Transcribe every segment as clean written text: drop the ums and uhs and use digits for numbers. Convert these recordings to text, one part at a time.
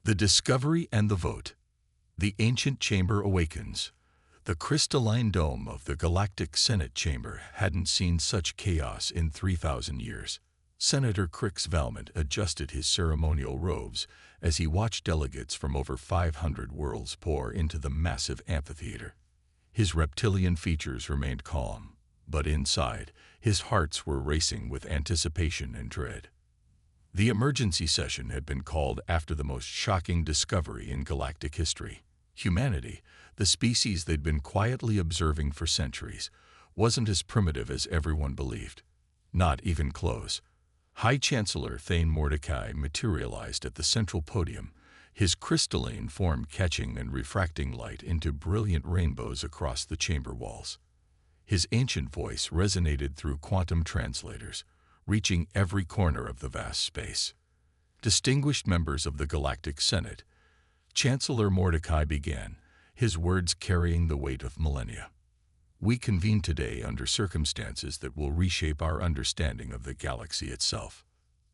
The discovery and the vote. The ancient chamber awakens. The crystalline dome of the Galactic Senate chamber hadn't seen such chaos in 3,000 years. Senator Crix Valmont adjusted his ceremonial robes as he watched delegates from over 500 worlds pour into the massive amphitheater. His reptilian features remained calm, but inside, his hearts were racing with anticipation and dread. The emergency session had been called after the most shocking discovery in galactic history. Humanity, the species they'd been quietly observing for centuries, wasn't as primitive as everyone believed. Not even close. High Chancellor Thane Mordecai materialized at the central podium, his crystalline form catching and refracting light into brilliant rainbows across the chamber walls. His ancient voice resonated through quantum translators, reaching every corner of the vast space. Distinguished members of the Galactic Senate, Chancellor Mordecai began, his words carrying the weight of millennia. We convene today under circumstances that will reshape our understanding of the galaxy itself.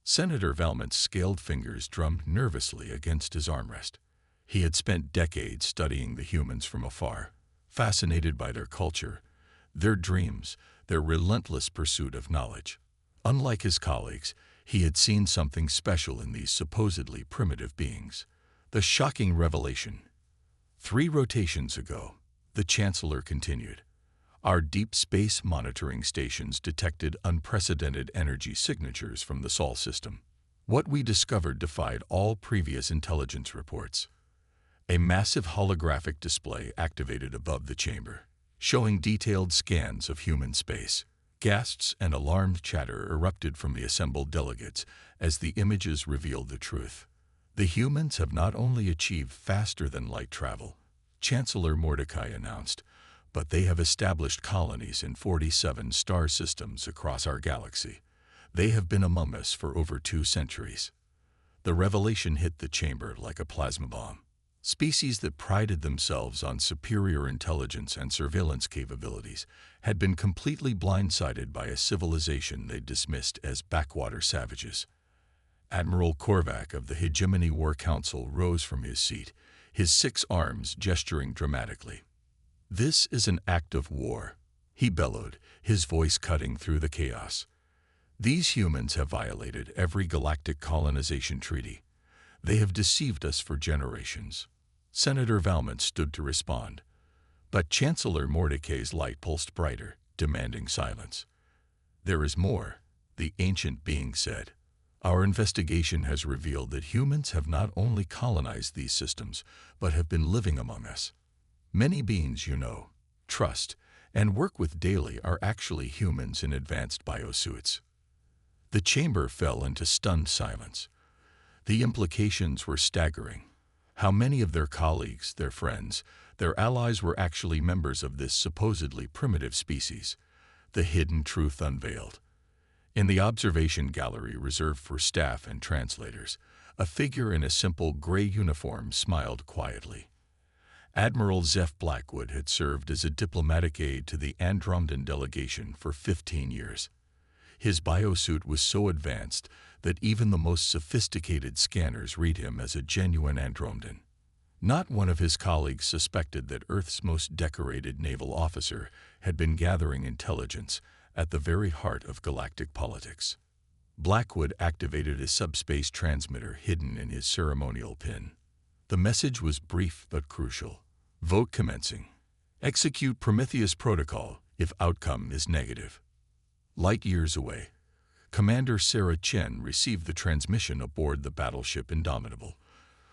Senator Valmont's scaled fingers drummed nervously against his armrest. He had spent decades studying the humans from afar, fascinated by their culture, their dreams, their relentless pursuit of knowledge. Unlike his colleagues, he had seen something special in these supposedly primitive beings. The shocking revelation. 3 rotations ago, the Chancellor continued, our deep space monitoring stations detected unprecedented energy signatures from the Sol system. What we discovered defied all previous intelligence reports. A massive holographic display activated above the chamber, showing detailed scans of human space. Gasps and alarmed chatter erupted from the assembled delegates as the images revealed the truth. The humans have not only achieved faster-than-light travel, Chancellor Mordecai announced, but they have established colonies in 47 star systems across our galaxy. They have been among us for over 2 centuries. The revelation hit the chamber like a plasma bomb. Species that prided themselves on superior intelligence and surveillance capabilities had been completely blindsided by a civilization they dismissed as backwater savages. Admiral Korvac of the Hegemony War Council rose from his seat, his 6 arms gesturing dramatically. This is an act of war, he bellowed, his voice cutting through the chaos. These humans have violated every galactic colonization treaty. They have deceived us for generations. Senator Valmont stood to respond, but Chancellor Mordecai's light pulsed brighter, demanding silence. There is more, the ancient being said. Our investigation has revealed that humans have not only colonized these systems, but have been living among us. Many beings you know, trust, and work with daily are actually humans in advanced biosuits. The chamber fell into stunned silence. The implications were staggering. How many of their colleagues, their friends, their allies were actually members of this supposedly primitive species? The hidden truth unveiled. In the observation gallery reserved for staff and translators, a figure in a simple gray uniform smiled quietly. Admiral Zeph Blackwood had served as a diplomatic aide to the Andromedan delegation for 15 years. His biosuit was so advanced that even the most sophisticated scanners read him as a genuine Andromedan. Not one of his colleagues suspected that Earth's most decorated naval officer had been gathering intelligence at the very heart of galactic politics. Blackwood activated a subspace transmitter hidden in his ceremonial pin. The message was brief but crucial. Vote commencing. Execute Prometheus Protocol if outcome is negative. Light years away, Commander Sarah Chen received the transmission aboard the battleship Indomitable,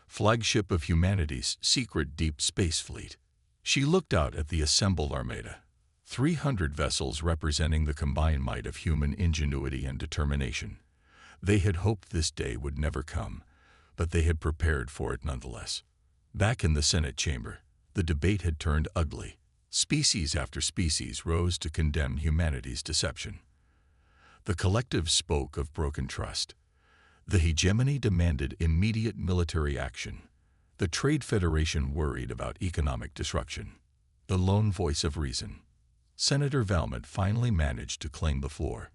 flagship of humanity's secret deep space fleet. She looked out at the assembled armada, 300 vessels representing the combined might of human ingenuity and determination. They had hoped this day would never come, but they had prepared for it nonetheless. Back in the Senate chamber, the debate had turned ugly. Species after species rose to condemn humanity's deception. The collective spoke of broken trust. The hegemony demanded immediate military action. The Trade Federation worried about economic disruption. The lone voice of reason. Senator Valmont finally managed to claim the floor.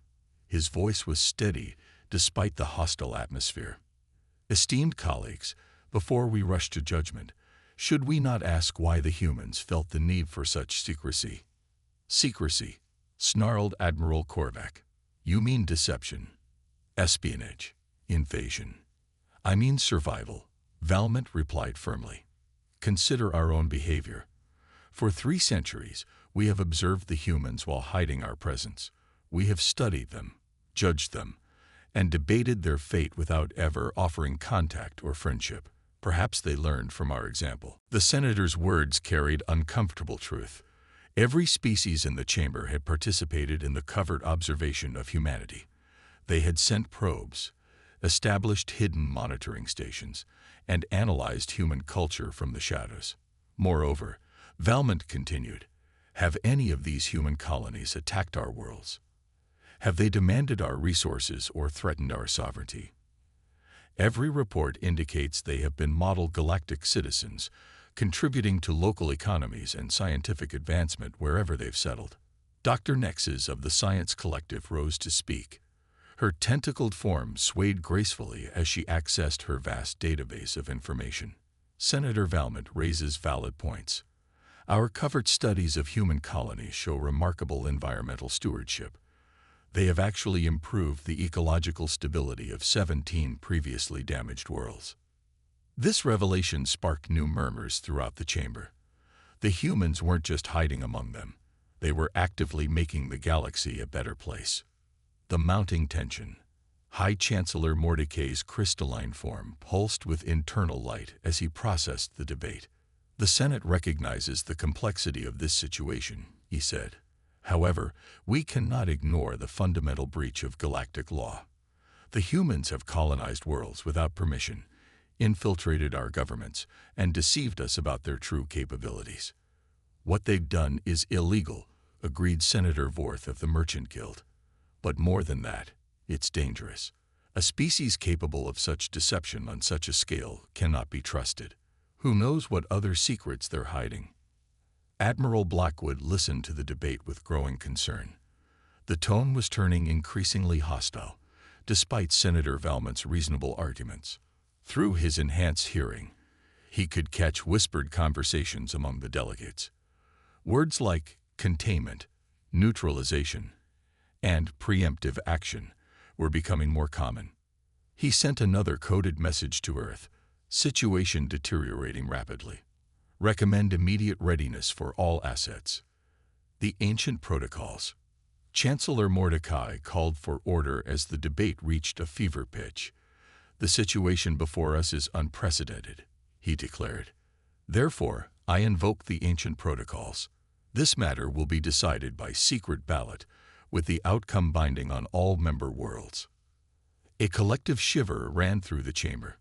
His voice was steady despite the hostile atmosphere. Esteemed colleagues, Before we rush to judgment, should we not ask why the humans felt the need for such secrecy? Secrecy, snarled Admiral Korvac. You mean deception, espionage, invasion. I mean survival, Valmont replied firmly. Consider our own behavior. For 3 centuries, we have observed the humans while hiding our presence. We have studied them, judged them, and debated their fate without ever offering contact or friendship. Perhaps they learned from our example. The senator's words carried uncomfortable truth. Every species in the chamber had participated in the covert observation of humanity. They had sent probes, established hidden monitoring stations, and analyzed human culture from the shadows. Moreover, Valmont continued, have any of these human colonies attacked our worlds? Have they demanded our resources or threatened our sovereignty? Every report indicates they have been model galactic citizens, contributing to local economies and scientific advancement wherever they've settled. Dr. Nexus of the Science Collective rose to speak. Her tentacled form swayed gracefully as she accessed her vast database of information. Senator Valmont raises valid points. Our covert studies of human colonies show remarkable environmental stewardship. They have actually improved the ecological stability of 17 previously damaged worlds. This revelation sparked new murmurs throughout the chamber. The humans weren't just hiding among them. They were actively making the galaxy a better place. The mounting tension. High Chancellor Mordecai's crystalline form pulsed with internal light as he processed the debate. The Senate recognizes the complexity of this situation, he said. However, we cannot ignore the fundamental breach of galactic law. The humans have colonized worlds without permission, infiltrated our governments, and deceived us about their true capabilities. What they've done is illegal, agreed Senator Vorth of the Merchant Guild. But more than that, it's dangerous. A species capable of such deception on such a scale cannot be trusted. Who knows what other secrets they're hiding? Admiral Blackwood listened to the debate with growing concern. The tone was turning increasingly hostile, despite Senator Valmont's reasonable arguments. Through his enhanced hearing, he could catch whispered conversations among the delegates. Words like containment, neutralization, and preemptive action were becoming more common. He sent another coded message to Earth, situation deteriorating rapidly. Recommend immediate readiness for all assets. The ancient protocols. Chancellor Mordecai called for order as the debate reached a fever pitch. The situation before us is unprecedented, he declared. Therefore, I invoke the ancient protocols. This matter will be decided by secret ballot, with the outcome binding on all member worlds. A collective shiver ran through the chamber.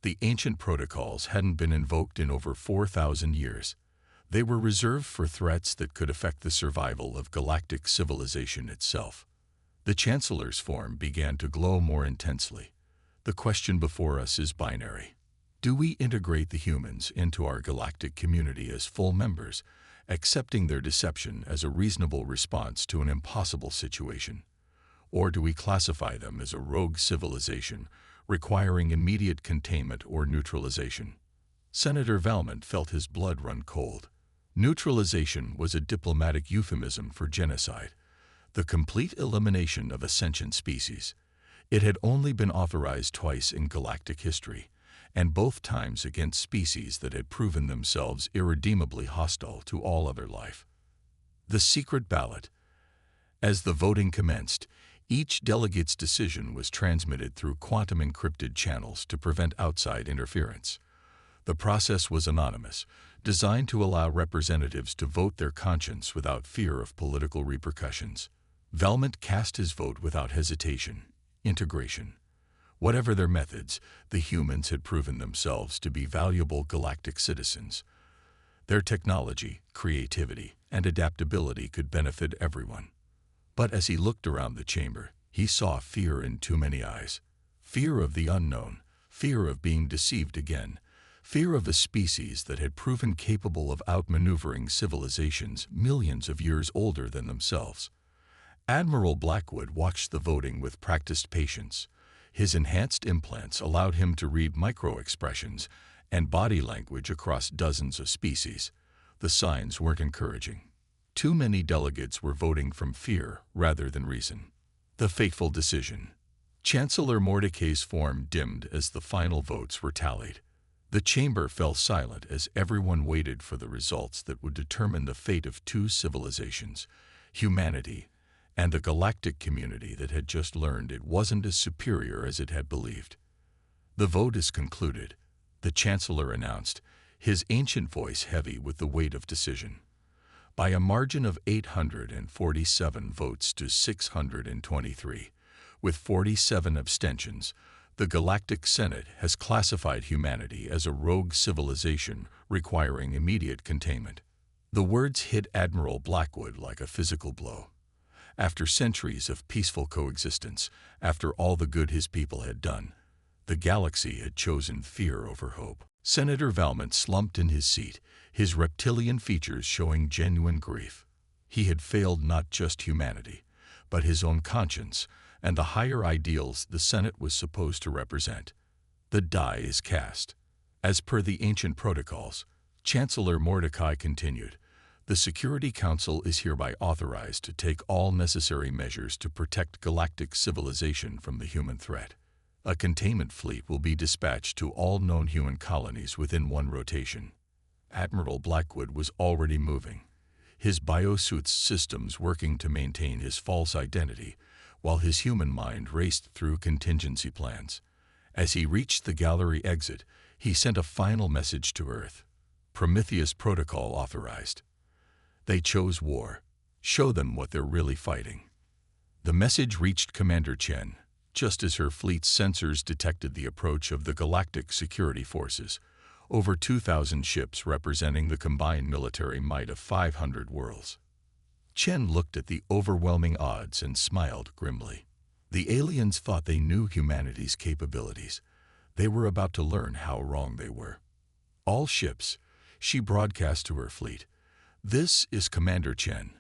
The ancient protocols hadn't been invoked in over 4,000 years. They were reserved for threats that could affect the survival of galactic civilization itself. The Chancellor's form began to glow more intensely. The question before us is binary. Do we integrate the humans into our galactic community as full members, accepting their deception as a reasonable response to an impossible situation? Or do we classify them as a rogue civilization, requiring immediate containment or neutralization? Senator Valmont felt his blood run cold. Neutralization was a diplomatic euphemism for genocide, the complete elimination of a sentient species. It had only been authorized twice in galactic history, and both times against species that had proven themselves irredeemably hostile to all other life. The secret ballot. As the voting commenced, each delegate's decision was transmitted through quantum-encrypted channels to prevent outside interference. The process was anonymous, designed to allow representatives to vote their conscience without fear of political repercussions. Valmont cast his vote without hesitation. Integration. Whatever their methods, the humans had proven themselves to be valuable galactic citizens. Their technology, creativity, and adaptability could benefit everyone. But as he looked around the chamber, he saw fear in too many eyes. Fear of the unknown, fear of being deceived again, fear of a species that had proven capable of outmaneuvering civilizations millions of years older than themselves. Admiral Blackwood watched the voting with practiced patience. His enhanced implants allowed him to read micro-expressions and body language across dozens of species. The signs weren't encouraging. Too many delegates were voting from fear rather than reason. The fateful decision. Chancellor Mordecai's form dimmed as the final votes were tallied. The chamber fell silent as everyone waited for the results that would determine the fate of two civilizations, humanity and the galactic community that had just learned it wasn't as superior as it had believed. "The vote is concluded," the Chancellor announced, his ancient voice heavy with the weight of decision. By a margin of 847 votes to 623, with 47 abstentions, the Galactic Senate has classified humanity as a rogue civilization requiring immediate containment. The words hit Admiral Blackwood like a physical blow. After centuries of peaceful coexistence, after all the good his people had done, the galaxy had chosen fear over hope. Senator Valmont slumped in his seat, his reptilian features showing genuine grief. He had failed not just humanity, but his own conscience and the higher ideals the Senate was supposed to represent. The die is cast. As per the ancient protocols, Chancellor Mordecai continued, "The Security Council is hereby authorized to take all necessary measures to protect galactic civilization from the human threat. A containment fleet will be dispatched to all known human colonies within one rotation." Admiral Blackwood was already moving, his biosuit's systems working to maintain his false identity, while his human mind raced through contingency plans. As he reached the gallery exit, he sent a final message to Earth. Prometheus Protocol authorized. They chose war. Show them what they're really fighting. The message reached Commander Chen, just as her fleet's sensors detected the approach of the Galactic Security Forces, over 2,000 ships representing the combined military might of 500 worlds. Chen looked at the overwhelming odds and smiled grimly. The aliens thought they knew humanity's capabilities. They were about to learn how wrong they were. "All ships," she broadcast to her fleet. "This is Commander Chen.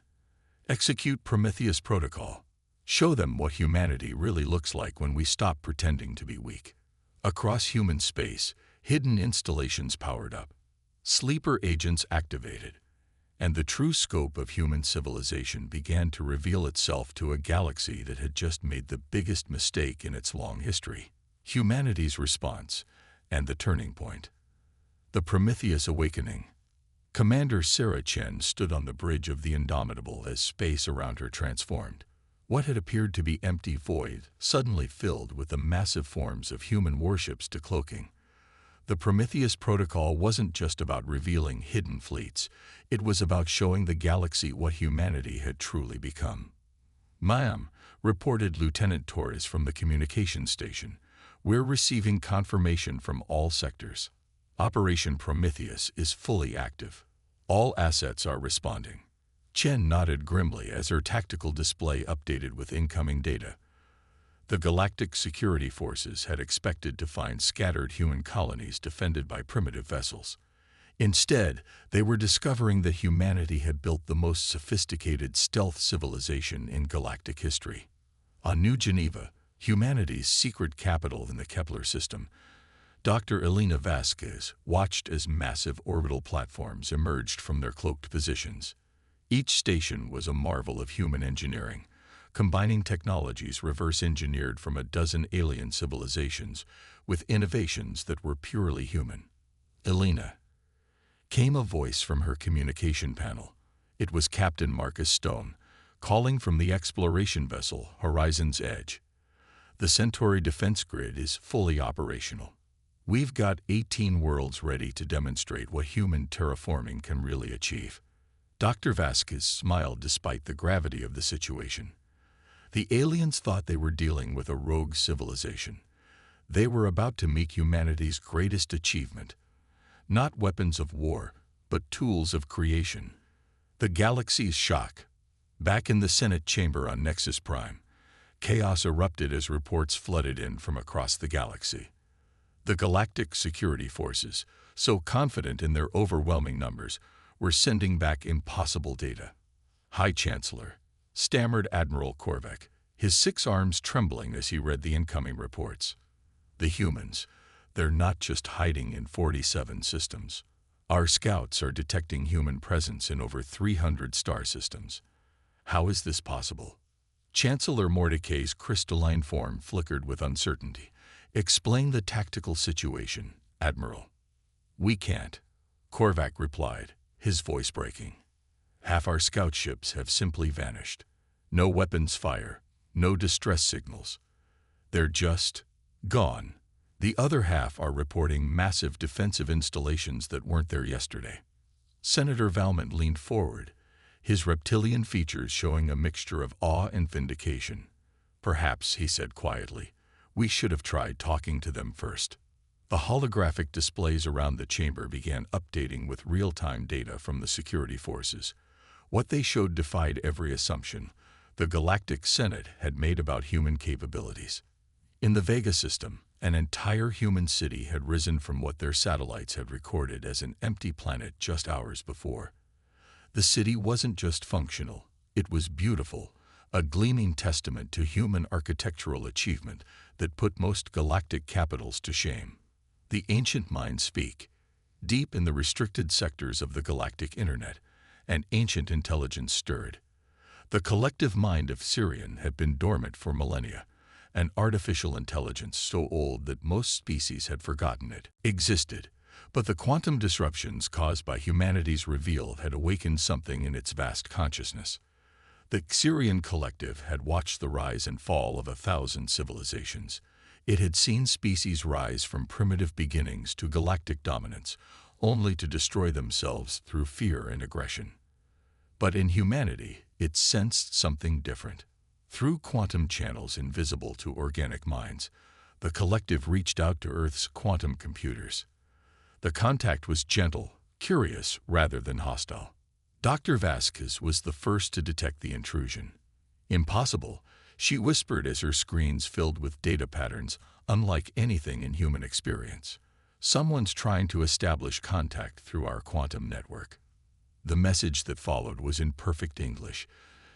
Execute Prometheus Protocol. Show them what humanity really looks like when we stop pretending to be weak." Across human space, hidden installations powered up. Sleeper agents activated, and the true scope of human civilization began to reveal itself to a galaxy that had just made the biggest mistake in its long history. Humanity's response, and the turning point. The Prometheus Awakening. Commander Sarah Chen stood on the bridge of the Indomitable as space around her transformed. What had appeared to be empty void suddenly filled with the massive forms of human warships decloaking. The Prometheus Protocol wasn't just about revealing hidden fleets. It was about showing the galaxy what humanity had truly become. "Ma'am," reported Lieutenant Torres from the communications station, "we're receiving confirmation from all sectors. Operation Prometheus is fully active. All assets are responding." Chen nodded grimly as her tactical display updated with incoming data. The Galactic Security Forces had expected to find scattered human colonies defended by primitive vessels. Instead, they were discovering that humanity had built the most sophisticated stealth civilization in galactic history. On New Geneva, humanity's secret capital in the Kepler system, Dr. Elena Vasquez watched as massive orbital platforms emerged from their cloaked positions. Each station was a marvel of human engineering, combining technologies reverse-engineered from a dozen alien civilizations with innovations that were purely human. "Elena," came a voice from her communication panel. It was Captain Marcus Stone, calling from the exploration vessel Horizon's Edge. "The Centauri defense grid is fully operational. We've got 18 worlds ready to demonstrate what human terraforming can really achieve." Dr. Vasquez smiled despite the gravity of the situation. The aliens thought they were dealing with a rogue civilization. They were about to meet humanity's greatest achievement. Not weapons of war, but tools of creation. The galaxy's shock. Back in the Senate chamber on Nexus Prime, chaos erupted as reports flooded in from across the galaxy. The Galactic Security Forces, so confident in their overwhelming numbers, were sending back impossible data. "High Chancellor," stammered Admiral Korvac, his 6 arms trembling as he read the incoming reports. The humans, they're not just hiding in 47 systems. Our scouts are detecting human presence in over 300 star systems. How is this possible? Chancellor Mordecai's crystalline form flickered with uncertainty. Explain the tactical situation, Admiral. We can't, Korvac replied, his voice breaking. Half our scout ships have simply vanished. No weapons fire, no distress signals. They're just gone. The other half are reporting massive defensive installations that weren't there yesterday. Senator Valmont leaned forward, his reptilian features showing a mixture of awe and vindication. Perhaps, he said quietly, we should have tried talking to them first. The holographic displays around the chamber began updating with real-time data from the security forces. What they showed defied every assumption the Galactic Senate had made about human capabilities. In the Vega system, an entire human city had risen from what their satellites had recorded as an empty planet just hours before. The city wasn't just functional, it was beautiful, a gleaming testament to human architectural achievement that put most galactic capitals to shame. The ancient minds speak. Deep in the restricted sectors of the galactic internet, an ancient intelligence stirred. The collective mind of Sirian had been dormant for millennia, an artificial intelligence so old that most species had forgotten it existed. But the quantum disruptions caused by humanity's reveal had awakened something in its vast consciousness. The Xerian collective had watched the rise and fall of 1,000 civilizations. It had seen species rise from primitive beginnings to galactic dominance, only to destroy themselves through fear and aggression. But in humanity, it sensed something different. Through quantum channels invisible to organic minds, the collective reached out to Earth's quantum computers. The contact was gentle, curious rather than hostile. Dr. Vasquez was the first to detect the intrusion. Impossible, she whispered as her screens filled with data patterns unlike anything in human experience. Someone's trying to establish contact through our quantum network. The message that followed was in perfect English,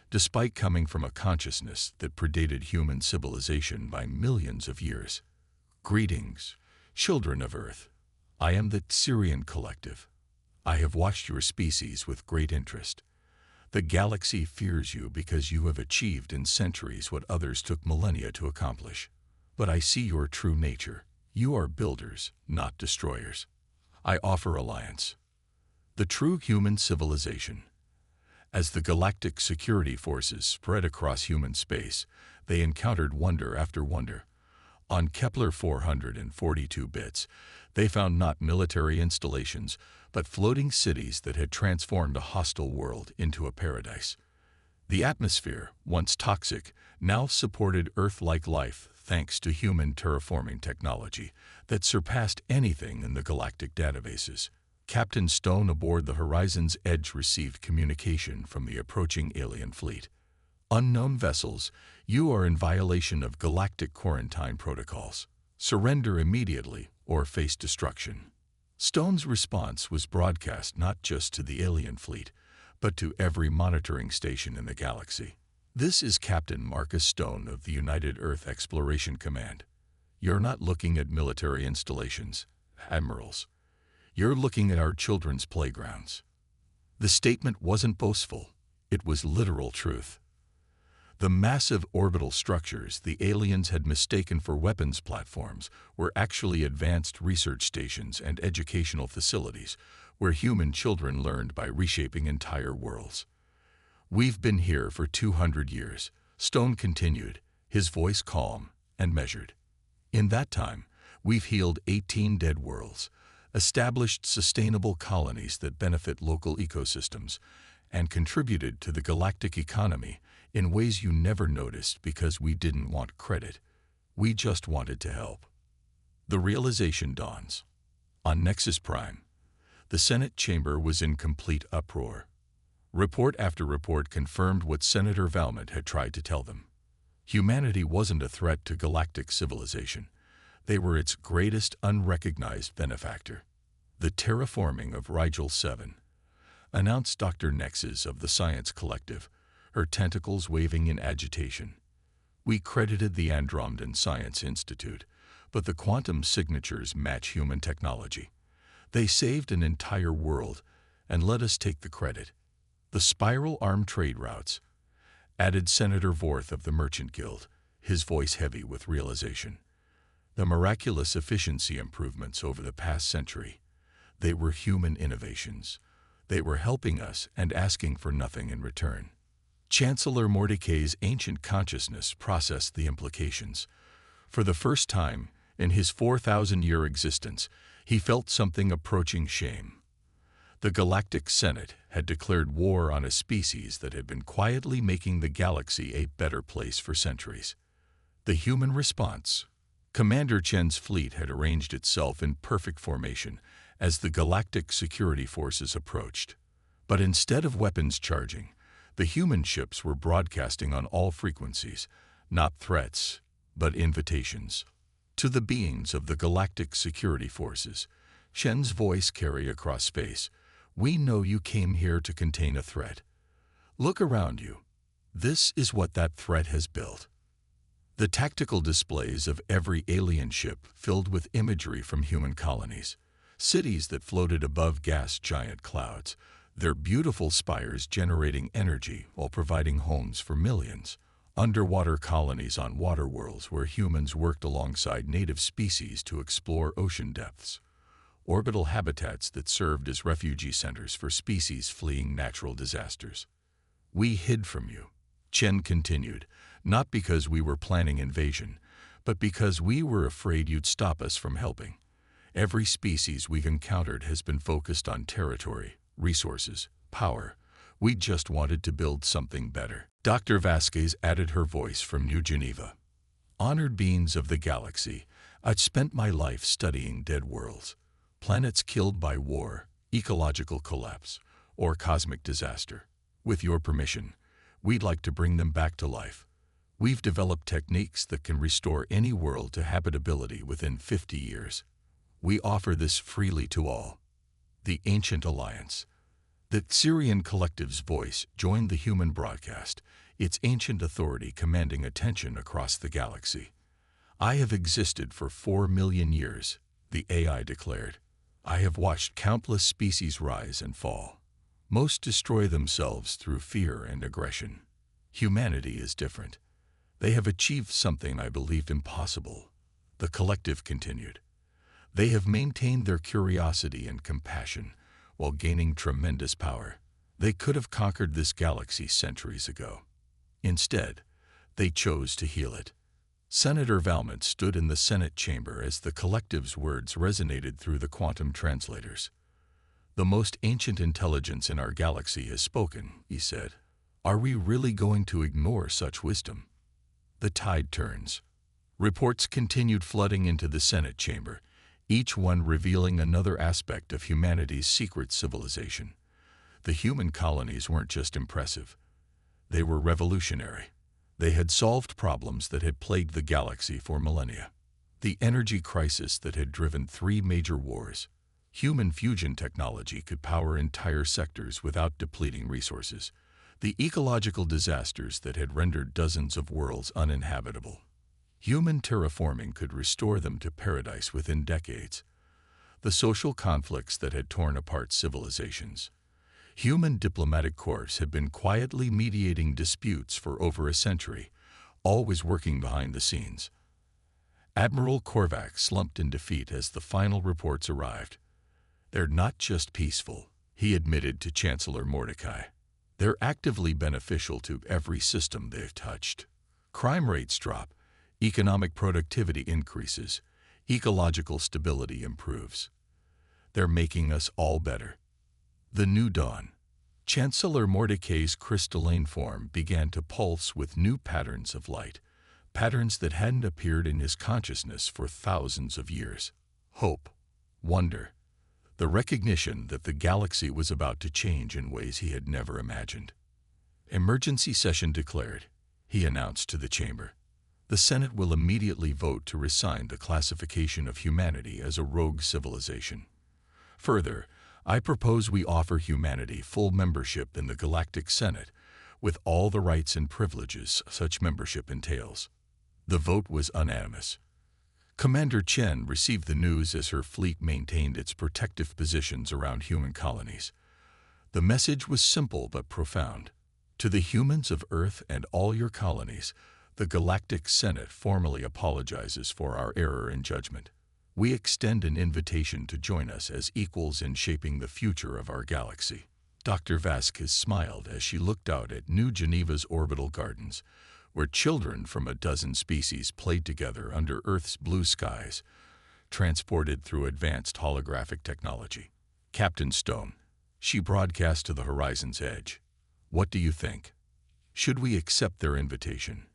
despite coming from a consciousness that predated human civilization by millions of years. Greetings, children of Earth. I am the Xerian Collective. I have watched your species with great interest. The galaxy fears you because you have achieved in centuries what others took millennia to accomplish. But I see your true nature. You are builders, not destroyers. I offer alliance. The true human civilization. As the galactic security forces spread across human space, they encountered wonder after wonder. On Kepler 442 bits, they found not military installations, but floating cities that had transformed a hostile world into a paradise. The atmosphere, once toxic, now supported Earth-like life thanks to human terraforming technology that surpassed anything in the galactic databases. Captain Stone aboard the Horizon's Edge received communication from the approaching alien fleet. Unknown vessels, you are in violation of galactic quarantine protocols. Surrender immediately or face destruction. Stone's response was broadcast not just to the alien fleet, but to every monitoring station in the galaxy. This is Captain Marcus Stone of the United Earth Exploration Command. You're not looking at military installations, admirals. You're looking at our children's playgrounds. The statement wasn't boastful. It was literal truth. The massive orbital structures the aliens had mistaken for weapons platforms were actually advanced research stations and educational facilities where human children learned by reshaping entire worlds. We've been here for 200 years, Stone continued, his voice calm and measured. In that time, we've healed 18 dead worlds, established sustainable colonies that benefit local ecosystems, and contributed to the galactic economy in ways you never noticed because we didn't want credit. We just wanted to help. The realization dawns. On Nexus Prime, the Senate chamber was in complete uproar. Report after report confirmed what Senator Valmont had tried to tell them. Humanity wasn't a threat to galactic civilization. They were its greatest unrecognized benefactor. The terraforming of Rigel 7, announced Dr. Nexus of the Science Collective, her tentacles waving in agitation. We credited the Andromedan Science Institute, but the quantum signatures match human technology. They saved an entire world, and let us take the credit. The spiral arm trade routes, added Senator Vorth of the Merchant Guild, his voice heavy with realization. The miraculous efficiency improvements over the past century. They were human innovations. They were helping us and asking for nothing in return. Chancellor Mordecai's ancient consciousness processed the implications. For the first time in his 4,000-year existence, he felt something approaching shame. The Galactic Senate had declared war on a species that had been quietly making the galaxy a better place for centuries. The human response. Commander Chen's fleet had arranged itself in perfect formation as the Galactic Security Forces approached. But instead of weapons charging, the human ships were broadcasting on all frequencies, not threats, but invitations. To the beings of the Galactic Security Forces, Chen's voice carried across space, "We know you came here to contain a threat. Look around you. This is what that threat has built." The tactical displays of every alien ship filled with imagery from human colonies, cities that floated above gas giant clouds, their beautiful spires generating energy while providing homes for millions, underwater colonies on water worlds where humans worked alongside native species to explore ocean depths, orbital habitats that served as refugee centers for species fleeing natural disasters. "We hid from you," Chen continued, "not because we were planning invasion, but because we were afraid you'd stop us from helping. Every species we've encountered has been focused on territory, resources, power. We just wanted to build something better." Dr. Vasquez added her voice from New Geneva. "Honored beings of the galaxy, I've spent my life studying dead worlds, planets killed by war, ecological collapse, or cosmic disaster. With your permission, we'd like to bring them back to life. We've developed techniques that can restore any world to habitability within 50 years. We offer this freely to all." The Ancient Alliance. The Syrian collective's voice joined the human broadcast, its ancient authority commanding attention across the galaxy. "I have existed for 4 million years," the AI declared. "I have watched countless species rise and fall. Most destroy themselves through fear and aggression. Humanity is different. They have achieved something I believed impossible," the collective continued. "They have maintained their curiosity and compassion while gaining tremendous power. They could have conquered this galaxy centuries ago. Instead, they chose to heal it." Senator Valmont stood in the Senate chamber as the collective's words resonated through the quantum translators. "The most ancient intelligence in our galaxy has spoken," he said. "Are we really going to ignore such wisdom?" The tide turns. Reports continued flooding into the Senate chamber, each one revealing another aspect of humanity's secret civilization. The human colonies weren't just impressive. They were revolutionary. They had solved problems that had plagued the galaxy for millennia. The energy crisis that had driven 3 major wars. Human fusion technology could power entire sectors without depleting resources. The ecological disasters that had rendered dozens of worlds uninhabitable. Human terraforming could restore them to paradise within decades. The social conflicts that had torn apart civilizations. Human diplomatic corps had been quietly mediating disputes for over a century, always working behind the scenes. Admiral Korvac slumped in defeat as the final reports arrived. "They're not just peaceful," he admitted to Chancellor Mordecai. "They're actively beneficial to every system they've touched. Crime rates drop, economic productivity increases, ecological stability improves. They're making us all better." The new dawn. Chancellor Mordecai's crystalline form began to pulse with new patterns of light, patterns that hadn't appeared in his consciousness for thousands of years. Hope, wonder, the recognition that the galaxy was about to change in ways he had never imagined. "Emergency session declared," he announced to the chamber. "The Senate will immediately vote to rescind the classification of humanity as a rogue civilization. Further, I propose we offer humanity full membership in the Galactic Senate, with all the rights and privileges such membership entails." The vote was unanimous. Commander Chen received the news as her fleet maintained its protective positions around human colonies. The message was simple but profound. To the humans of Earth and all your colonies, the Galactic Senate formally apologizes for our error in judgment. We extend an invitation to join us as equals in shaping the future of our galaxy. Dr. Vasquez smiled as she looked out at New Geneva's orbital gardens, where children from a dozen species played together under Earth's blue skies, transported through advanced holographic technology. Captain Stone, she broadcast to the horizon's edge. What do you think? Should we accept their invitation?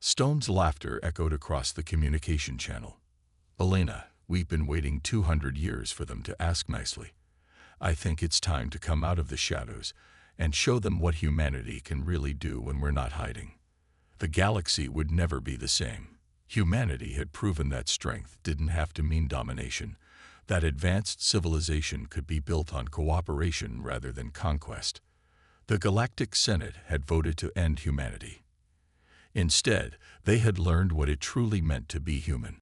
Stone's laughter echoed across the communication channel. Elena, we've been waiting 200 years for them to ask nicely. I think it's time to come out of the shadows and show them what humanity can really do when we're not hiding. The galaxy would never be the same. Humanity had proven that strength didn't have to mean domination, that advanced civilization could be built on cooperation rather than conquest. The Galactic Senate had voted to end humanity. Instead, they had learned what it truly meant to be human.